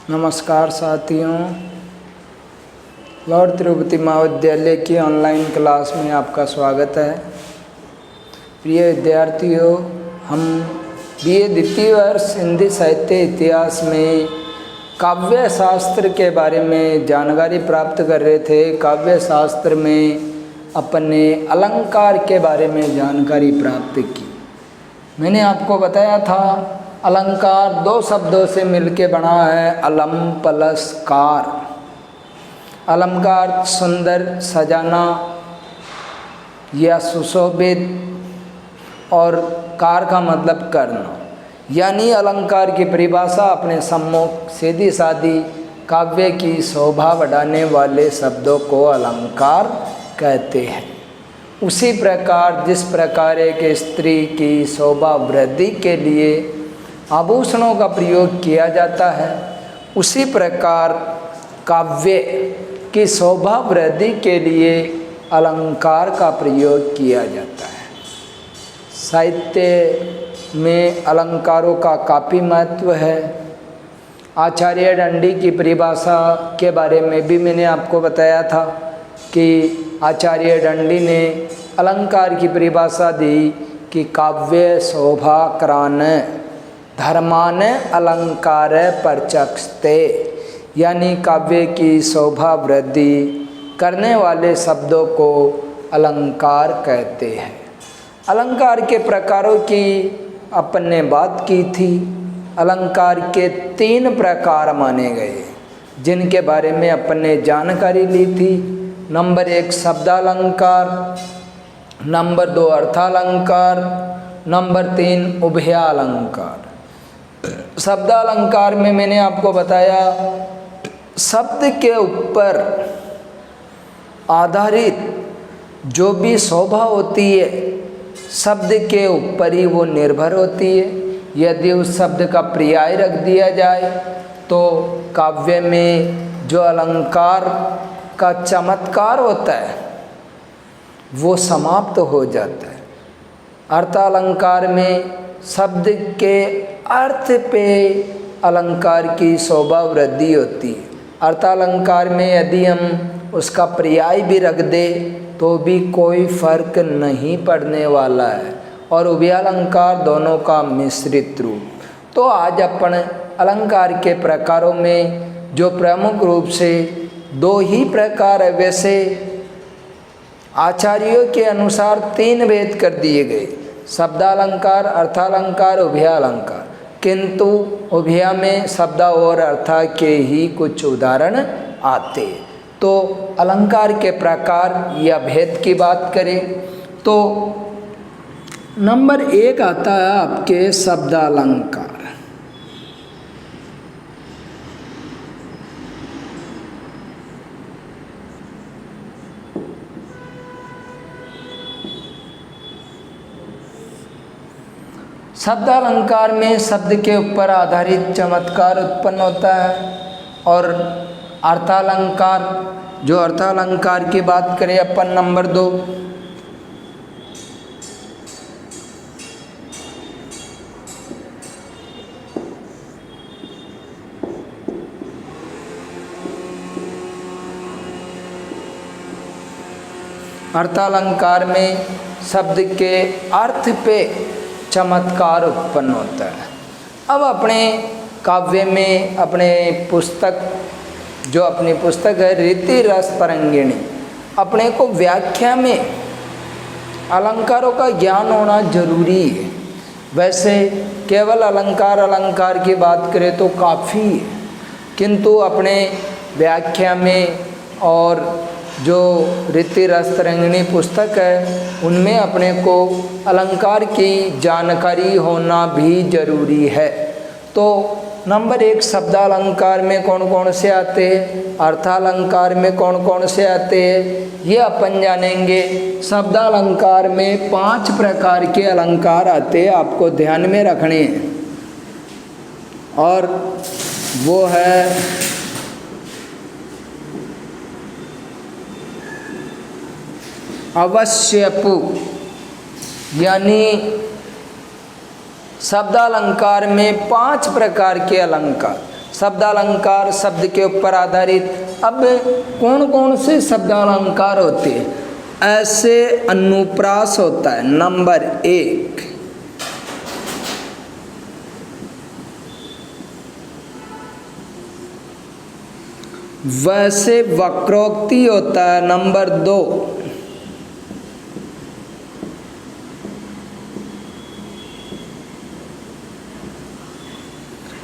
नमस्कार साथियों, लॉर्ड तिरुपति महाविद्यालय की ऑनलाइन क्लास में आपका स्वागत है। प्रिय विद्यार्थियों, हम बीए द्वितीय वर्ष हिंदी साहित्य इतिहास में काव्य शास्त्र के बारे में जानकारी प्राप्त कर रहे थे। काव्य शास्त्र में अपने अलंकार के बारे में जानकारी प्राप्त की। मैंने आपको बताया था अलंकार दो शब्दों से मिलके बना है, अलम प्लस कार। अलंकार सुंदर, सजाना या सुशोभित, और कार का मतलब करना। यानी अलंकार की परिभाषा अपने सम्मुख सीधी सादी काव्य की शोभा बढ़ाने वाले शब्दों को अलंकार कहते हैं। उसी प्रकार जिस प्रकार एक स्त्री की शोभा वृद्धि के लिए आभूषणों का प्रयोग किया जाता है, उसी प्रकार काव्य की शोभा वृद्धि के लिए अलंकार का प्रयोग किया जाता है। साहित्य में अलंकारों का काफ़ी महत्व है। आचार्य दंडी की परिभाषा के बारे में भी मैंने आपको बताया था कि आचार्य दंडी ने अलंकार की परिभाषा दी कि काव्य शोभा करान धर्मान अलंकार परचक्षते, यानी काव्य की शोभा वृद्धि करने वाले शब्दों को अलंकार कहते हैं। अलंकार के प्रकारों की अपन ने बात की थी। अलंकार के 3 प्रकार माने गए जिनके बारे में अपन ने जानकारी ली थी। नंबर 1 शब्दालंकार, नंबर 2 अर्थालंकार, नंबर 3 उभयालंकार। शब्दालंकार में मैंने आपको बताया शब्द के ऊपर आधारित जो भी शोभा होती है, शब्द के ऊपर ही वो निर्भर होती है। यदि उस शब्द का पर्याय रख दिया जाए तो काव्य में जो अलंकार का चमत्कार होता है वो समाप्त हो जाता है। अर्थालंकार में शब्द के अर्थ पे अलंकार की शोभा वृद्धि होती है। अर्थालंकार में यदि हम उसका पर्याय भी रख दे तो भी कोई फर्क नहीं पड़ने वाला है। और उभयालंकार दोनों का मिश्रित रूप। तो आज अपन अलंकार के प्रकारों में जो प्रमुख रूप से 2 ही प्रकार है, वैसे आचार्यों के अनुसार 3 भेद कर दिए गए, शब्दालंकार, अर्थालंकार, उभयालंकार। किंतु उभया में शब्द और अर्थ के ही कुछ उदाहरण आते। तो अलंकार के प्रकार या भेद की बात करें तो नंबर 1 आता है आपके शब्दालंकार। शब्दालंकार में शब्द के ऊपर आधारित चमत्कार उत्पन्न होता है। और अर्थालंकार, जो अर्थालंकार की बात करें अपन नंबर 2, अर्थालंकार में शब्द के अर्थ पे चमत्कार उत्पन्न होता है। अब अपने काव्य में अपने पुस्तक, जो अपनी पुस्तक है रीति रस तरंगिणी, अपने को व्याख्या में अलंकारों का ज्ञान होना जरूरी है। वैसे केवल अलंकार की बात करें तो काफ़ी है, किंतु अपने व्याख्या में और जो रीति रस तरंगिणी पुस्तक है उनमें अपने को अलंकार की जानकारी होना भी जरूरी है। तो नंबर 1 शब्दालंकार में कौन कौन से आते हैं, अर्थालंकार में कौन कौन से आते हैं, ये अपन जानेंगे। शब्दालंकार में 5 प्रकार के अलंकार आते हैं, आपको ध्यान में रखने हैं। और वो है अवश्यपु, यानी शब्दालंकार में 5 प्रकार के अलंकार। शब्दालंकार शब्द के ऊपर आधारित। अब कौन कौन से शब्दालंकार होते हैं? ऐसे अनुप्रास होता है नंबर 1, वैसे वक्रोक्ति होता है नंबर 2,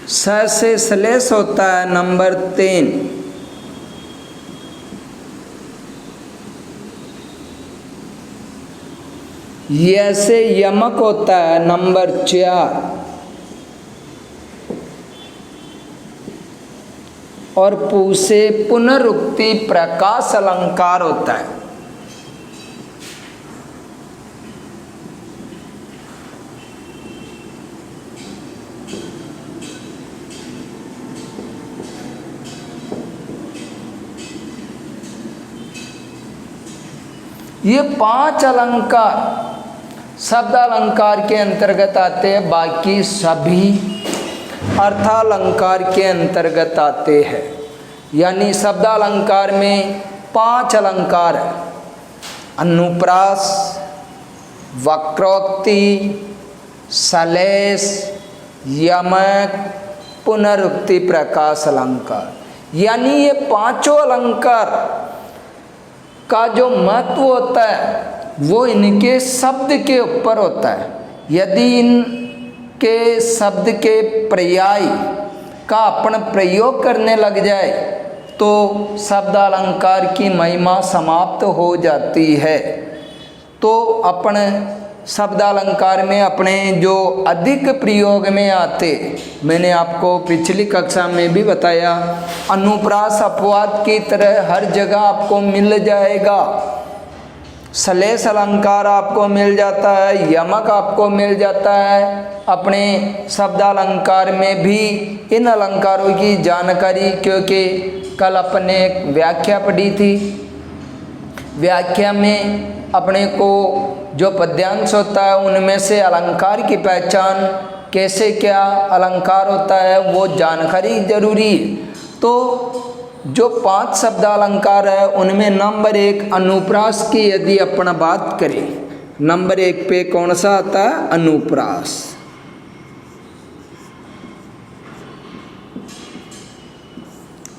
स से श्लेष होता है नंबर 3, य से यमक होता है नंबर 4, और पू से पुनरुक्ति प्रकाश अलंकार होता है। ये 5 अलंकार शब्दालंकार के अंतर्गत आते हैं, बाकी सभी अर्थालंकार के अंतर्गत आते हैं। यानी शब्दालंकार में 5 अलंकार है: अनुप्रास, वक्रोक्ति, श्लेष, यमक, पुनरुक्ति प्रकाश अलंकार। यानी ये 5 अलंकार का जो महत्व होता है वो इनके शब्द के ऊपर होता है। यदि इनके शब्द के पर्याय का अपन प्रयोग करने लग जाए तो शब्दालंकार की महिमा समाप्त हो जाती है। तो अपन शब्दालंकार में अपने जो अधिक प्रयोग में आते, मैंने आपको पिछली कक्षा में भी बताया, अनुप्रास अपवाद की तरह हर जगह आपको मिल जाएगा। श्लेष अलंकार आपको मिल जाता है, यमक आपको मिल जाता है। अपने शब्दालंकार में भी इन अलंकारों की जानकारी, क्योंकि कल अपने एक व्याख्या पढ़ी थी, व्याख्या में अपने को जो पद्यांश होता है उनमें से अलंकार की पहचान, कैसे क्या अलंकार होता है, वो जानकारी जरूरी है। तो जो 5 शब्दालंकार है उनमें नंबर 1 अनुप्रास की यदि अपन बात करें, नंबर 1 पे कौन सा आता है? अनुप्रास।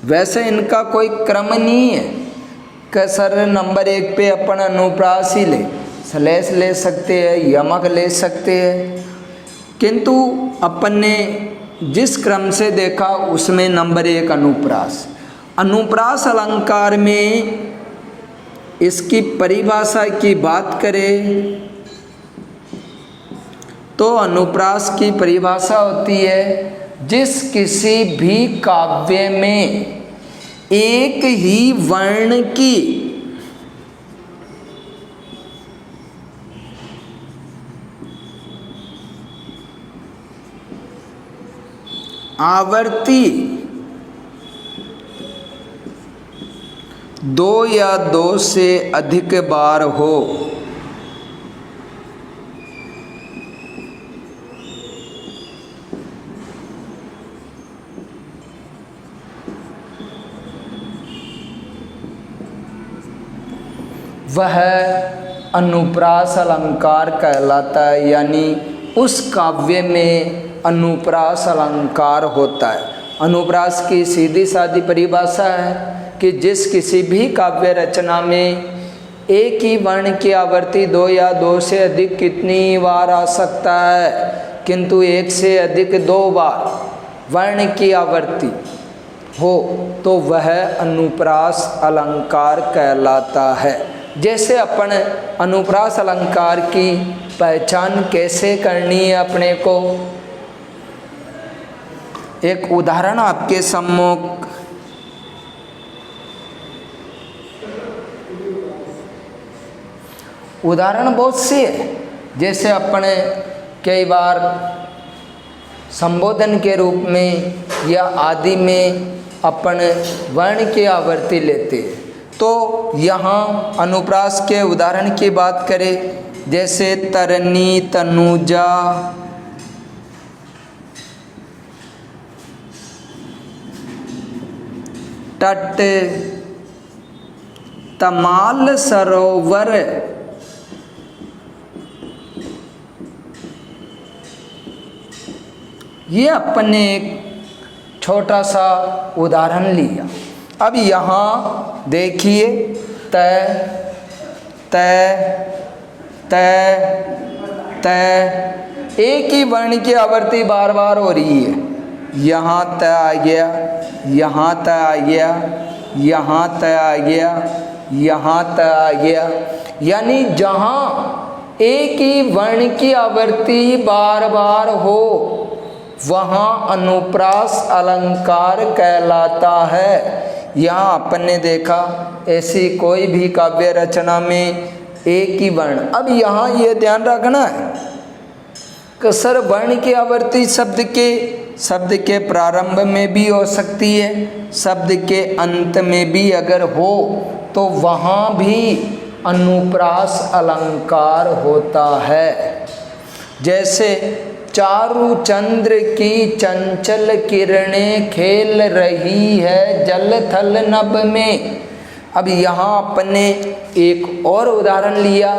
वैसे इनका कोई क्रम नहीं है कि सर नंबर 1 पे अपन अनुप्रास ही ले, श्लेष ले सकते हैं, यमक ले सकते हैं, किंतु अपन ने जिस क्रम से देखा उसमें नंबर 1 अनुप्रास। अनुप्रास अलंकार में इसकी परिभाषा की बात करें तो अनुप्रास की परिभाषा होती है जिस किसी भी काव्य में एक ही वर्ण की आवर्ती 2 या 2 से अधिक बार हो, वह अनुप्रास अलंकार कहलाता है। यानी उस काव्य में अनुप्रास अलंकार होता है। अनुप्रास की सीधी सादी परिभाषा है कि जिस किसी भी काव्य रचना में एक ही वर्ण की आवर्ती 2 या 2 से अधिक कितनी बार आ सकता है, किंतु 1 से अधिक 2 बार वर्ण की आवर्ती हो तो वह अनुप्रास अलंकार कहलाता है। जैसे अपन अनुप्रास अलंकार की पहचान कैसे करनी है, अपने को एक उदाहरण आपके सम्मुख उदाहरण बहुत से है। जैसे अपन कई बार संबोधन के रूप में या आदि में अपन वर्ण की आवर्ती लेते, तो यहाँ अनुप्रास के उदाहरण की बात करें, जैसे तरनी, तनुजा, तट तमाल सरोवर, ये अपने एक छोटा सा उदाहरण लिया। अब यहाँ देखिए तय तय तय तय, एक ही वर्ण की आवृत्ति बार बार हो रही है। यहाँ तय आ गया, यहाँ तय आ गया, यहाँ तय आ गया, यहाँ तय आ गया। यानी जहाँ एक ही वर्ण की आवृत्ति बार बार हो वहाँ अनुप्रास अलंकार कहलाता है। यहाँ अपन ने देखा ऐसी कोई भी काव्य रचना में एक ही वर्ण। अब यहाँ ये ध्यान रखना है कि सर वर्ण की आवृत्ति शब्द के प्रारंभ में भी हो सकती है, शब्द के अंत में भी अगर हो तो वहाँ भी अनुप्रास अलंकार होता है। जैसे चारु चंद्र की चंचल किरणें खेल रही है जल थल नभ में। अब यहाँ अपने एक और उदाहरण लिया,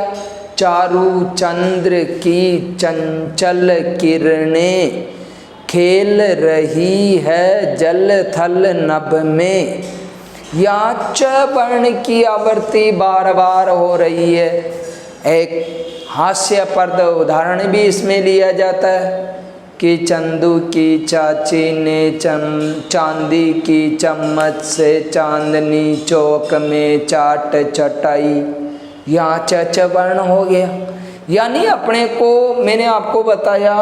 चारु चंद्र की चंचल किरणें खेल रही है जल थल नभ में। यहाँ च वर्ण की आवृत्ति बार बार हो रही है। एक हास्यप्रद उदाहरण भी इसमें लिया जाता है कि चंदू की चाची ने चांदी की चम्मच से चांदनी चौक में चाट चटाई। यहाँ च वर्ण हो गया। यानी अपने को मैंने आपको बताया,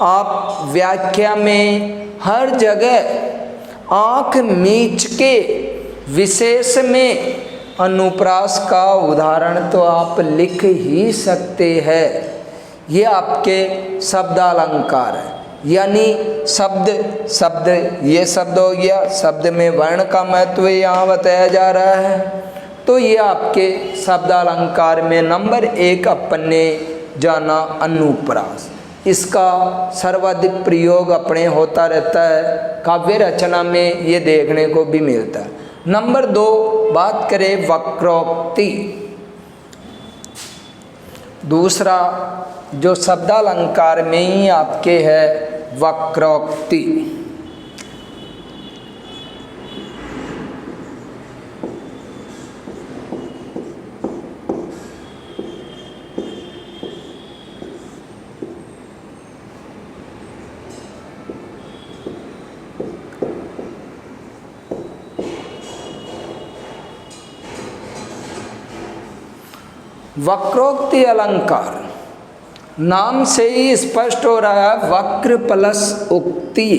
आप व्याख्या में हर जगह आँख मीच के विशेष में अनुप्रास का उदाहरण तो आप लिख ही सकते हैं। ये आपके शब्दालंकार है। यानी शब्द ये शब्द हो गया, शब्द में वर्ण का महत्व यहाँ बताया जा रहा है। तो ये आपके शब्दालंकार में नंबर 1 अपन ने जाना अनुप्रास। इसका सर्वाधिक प्रयोग अपने होता रहता है, काव्य रचना में ये देखने को भी मिलता है। नंबर 2 बात करें वक्रोक्ति। दूसरा जो शब्दालंकार में ही आपके है वक्रोक्ति। वक्रोक्ति अलंकार नाम से ही स्पष्ट हो रहा है, वक्र प्लस उक्ति।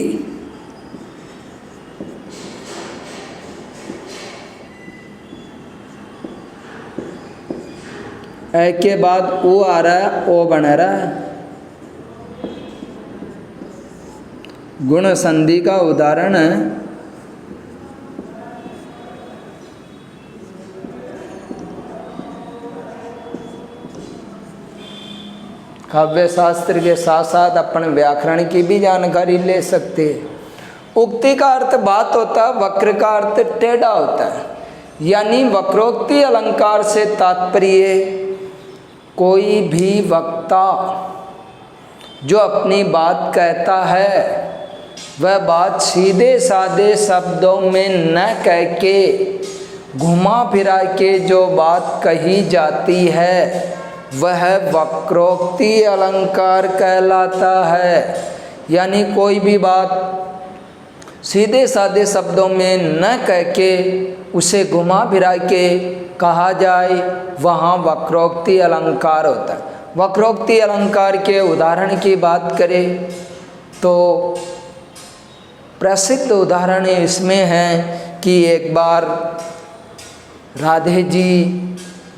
ए के बाद ओ आ रहा है, ओ बन रहा है। गुण संधि का उदाहरण है काव्य शास्त्र के साथ साथ अपन व्याकरण की भी जानकारी ले सकते हैं। उक्ति का अर्थ बात होता है, वक्र का अर्थ टेढ़ा होता है। यानी वक्रोक्ति अलंकार से तात्पर्य कोई भी वक्ता जो अपनी बात कहता है वह बात सीधे साधे शब्दों में न कह के घुमा फिरा के जो बात कही जाती है वह वक्रोक्ति अलंकार कहलाता है। यानी कोई भी बात सीधे साधे शब्दों में न कह के उसे घुमा फिरा के कहा जाए, वहाँ वक्रोक्ति अलंकार होता है। वक्रोक्ति अलंकार के उदाहरण की बात करें तो प्रसिद्ध उदाहरण इसमें है कि एक बार राधे जी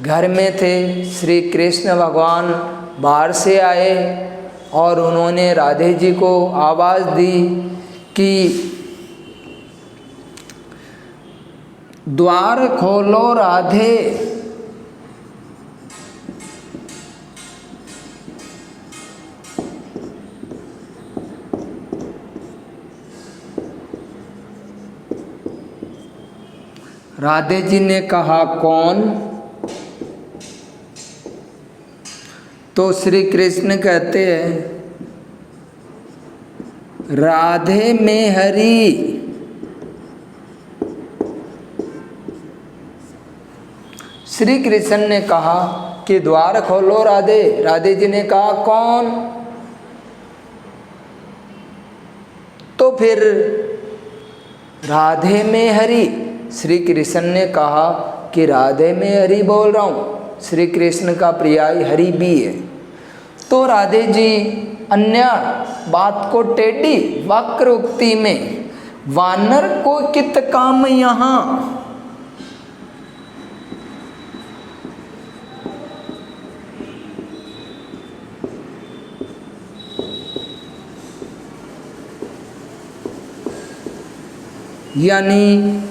घर में थे, श्री कृष्ण भगवान बाहर से आए और उन्होंने राधे जी को आवाज़ दी कि द्वार खोलो राधे। राधे जी ने कहा कौन? तो श्री कृष्ण कहते हैं राधे में हरि। श्री कृष्ण ने कहा कि द्वार खोलो राधे। राधे जी ने कहा कौन? तो फिर राधे में हरि। श्री कृष्ण ने कहा कि राधे में हरि बोल रहा हूँ। श्री कृष्ण का पर्याय हरि भी है। तो राधे जी अन्य बात को टेढ़ी वक्र उक्ति में वानर को कित काम यहाँ। यानी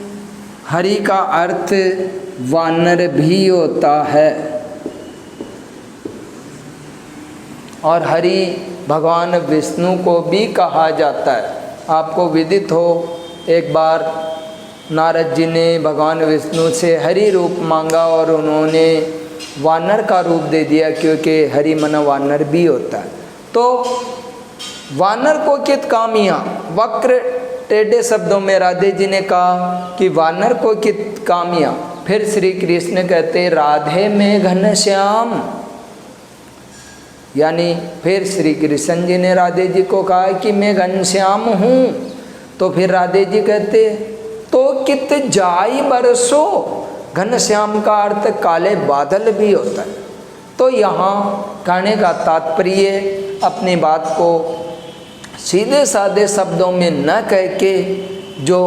हरि का अर्थ वानर भी होता है और हरि भगवान विष्णु को भी कहा जाता है। आपको विदित हो एक बार नारद जी ने भगवान विष्णु से हरि रूप मांगा और उन्होंने वानर का रूप दे दिया, क्योंकि हरि मन वानर भी होता है। तो वानर को कित काम यहाँ वक्र टेढ़े शब्दों में राधे जी ने कहा कि वानर को कित काम यहाँ। फिर श्री कृष्ण कहते राधे में घनश्याम। यानी फिर श्री कृष्ण जी ने राधे जी को कहा कि मैं घनश्याम हूँ। तो फिर राधे जी कहते तो कित जाई बरसो। घनश्याम का अर्थ काले बादल भी होता है। तो यहाँ कहने का तात्पर्य अपनी बात को सीधे साधे शब्दों में न कह के जो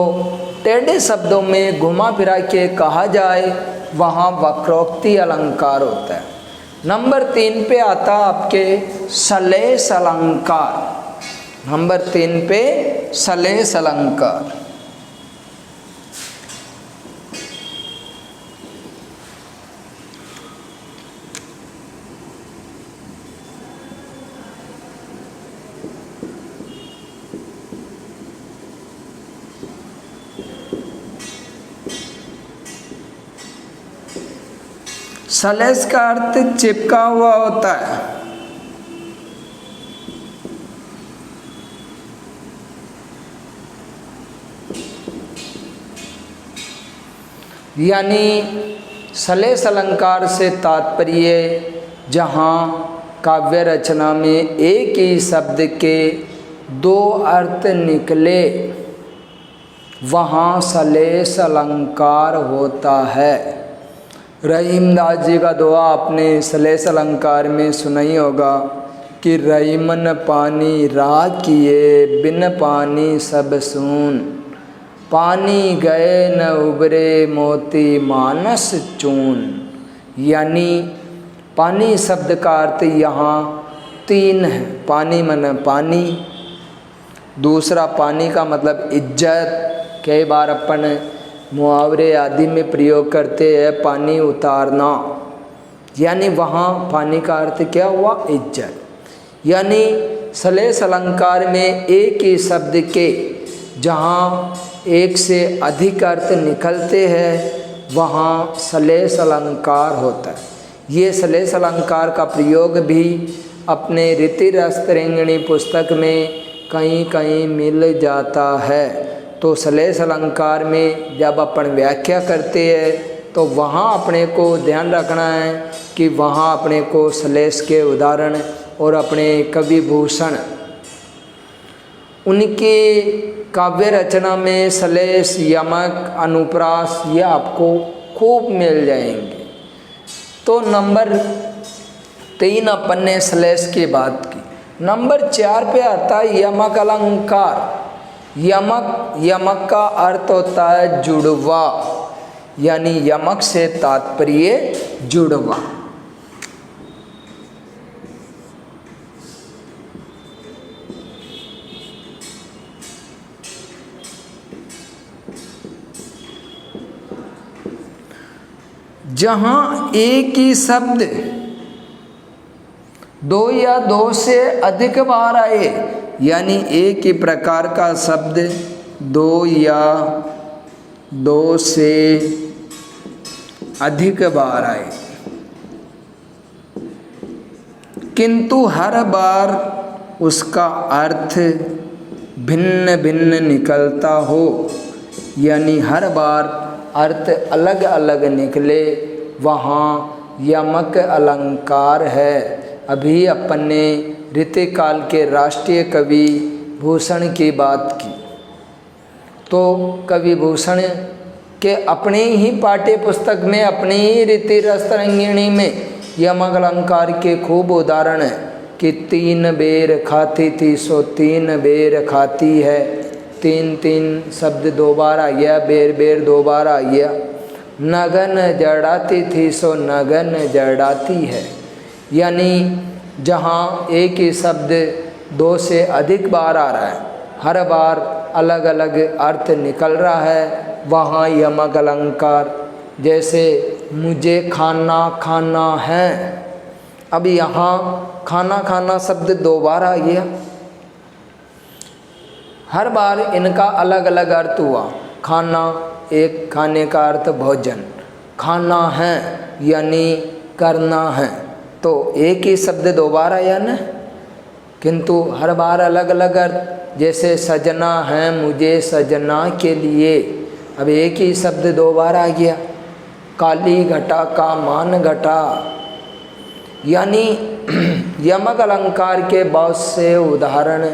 टेढ़े शब्दों में घुमा फिरा के कहा जाए वहाँ वक्रोक्ति अलंकार होता है। नंबर 3 पे आता आपके सलेस अलंकार। नंबर 3 पे सलेस अलंकार। सलेस का अर्थ चिपका हुआ होता है। यानी सलेस अलंकार से तात्पर्य जहाँ काव्य रचना में एक ही शब्द के 2 अर्थ निकले वहाँ सलेस अलंकार होता है। रहीमदास जी का दुआ आपने सलेस अलंकार में सुना ही होगा कि रहीमन पानी राह किए बिन पानी सब सून। पानी गए न उबरे मोती मानस चून। यानी पानी शब्द का अर्थ यहाँ 3 है। पानी मन पानी, दूसरा पानी का मतलब इज्जत। कई बार अपन मुहावरे आदि में प्रयोग करते हैं पानी उतारना, यानी वहाँ पानी का अर्थ क्या हुआ? इज्जत। यानी सलेस अलंकार में एक ही शब्द के जहाँ एक से अधिक अर्थ निकलते हैं वहाँ सलेस अलंकार होता है। ये सलेस अलंकार का प्रयोग भी अपने रीति रसतरंगिणी पुस्तक में कहीं कहीं मिल जाता है। तो सलेस अलंकार में जब अपन व्याख्या करते हैं तो वहाँ अपने को ध्यान रखना है कि वहाँ अपने को सलेस के उदाहरण और अपने कवि भूषण उनके काव्य रचना में सलेस, यमक, अनुप्रास ये आपको खूब मिल जाएंगे। तो नंबर 3 अपन ने सलेस की बात की। नंबर 4 पे आता है यमक अलंकार। यमक का अर्थ होता है जुड़वा, यानी यमक से तात्पर्य जुड़वा। जहाँ एक ही शब्द 2 या 2 से अधिक बार आए, यानी एक ही प्रकार का शब्द 2 या 2 से अधिक बार आए, किंतु हर बार उसका अर्थ भिन्न भिन्न निकलता हो, यानी हर बार अर्थ अलग अलग निकले, वहाँ यमक अलंकार है। अभी अपन ने ऋतुकाल के राष्ट्रीय कवि भूषण की बात की, तो कवि भूषण के अपने ही पाठ्य पुस्तक में, अपनी ही रीति रसरंगिणी में यमक अलंकार के खूब उदाहरण है कि 3 बेर खाती थी सो 3 बेर खाती है। 3 शब्द 2 बार आ गया, बेर बेर 2 बार आ गया। नगन जड़ाती थी सो नगन जड़ाती है, यानी जहाँ एक ही शब्द 2 से अधिक बार आ रहा है, हर बार अलग अलग अर्थ निकल रहा है, वहाँ यमक अलंकार। जैसे मुझे खाना खाना है, अब यहाँ खाना खाना शब्द 2 बार आ गया, हर बार इनका अलग अलग अर्थ हुआ। खाना, एक खाने का अर्थ भोजन, खाना है यानी करना है, तो एक ही शब्द 2 बार आया ना, किंतु हर बार अलग अलग अर्थ। जैसे सजना है मुझे सजना के लिए, अब एक ही शब्द 2 बार आ गया। काली घटा का मान घटा, यानी यमक अलंकार के बहुत से उदाहरण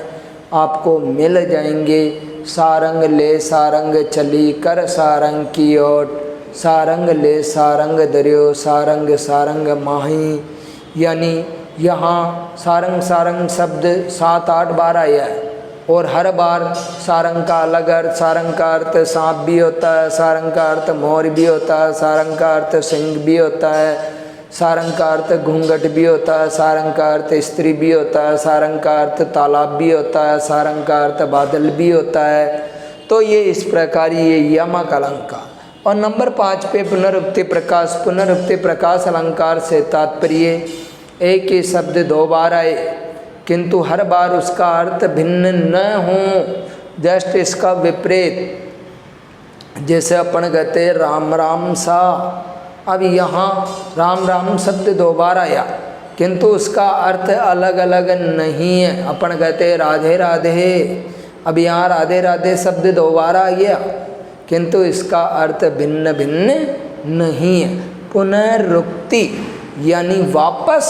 आपको मिल जाएंगे। सारंग ले सारंग चली कर सारंग की ओट, सारंग ले सारंग दरियो सारंग सारंग माही, यानी यहाँ सारंग सारंग शब्द 7-8 बार आया है, और हर बार सारंग का अलग अर्थ। सारंग का अर्थ सांप भी होता है, सारंग का अर्थ मोर भी होता है, सारंग का अर्थ सिंह भी होता है, सारंग का अर्थ घूंघट भी होता है, सारंग का अर्थ स्त्री भी होता है, सारंग का अर्थ तालाब भी होता है, सारंग का अर्थ बादल भी होता है। तो ये इस प्रकार ये यमक अलंकार। और नंबर 5 पे पुनरुक्ति प्रकाश। पुनरुक्ति प्रकाश अलंकार से तात्पर्य एक ही शब्द 2 बार आए, किंतु हर बार उसका अर्थ भिन्न न हो। जस्ट इसका विपरीत, जैसे अपन कहते राम राम सा, अब यहाँ राम राम शब्द 2 बार आया, किंतु उसका अर्थ अलग अलग नहीं है। अपन कहते राधे राधे, अब यहाँ राधे राधे शब्द 2 बार आ गया, किंतु इसका अर्थ भिन्न भिन्न नहीं है। पुनरुक्ति यानी वापस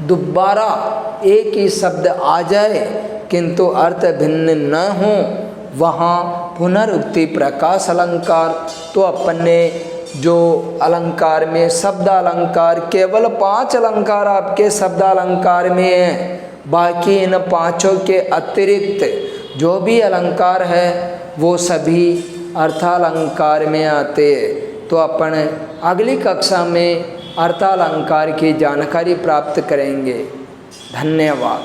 दोबारा एक ही शब्द आ जाए, किंतु अर्थ भिन्न न हो, वहाँ पुनरुक्ति प्रकाश अलंकार। तो अपन ने जो अलंकार में शब्द अलंकार, केवल 5 अलंकार आपके शब्द अलंकार में हैं, बाकी इन 5 के अतिरिक्त जो भी अलंकार है वो सभी अर्थालंकार में आते हैं। तो अपन अगली कक्षा में अर्थालंकार की जानकारी प्राप्त करेंगे। धन्यवाद।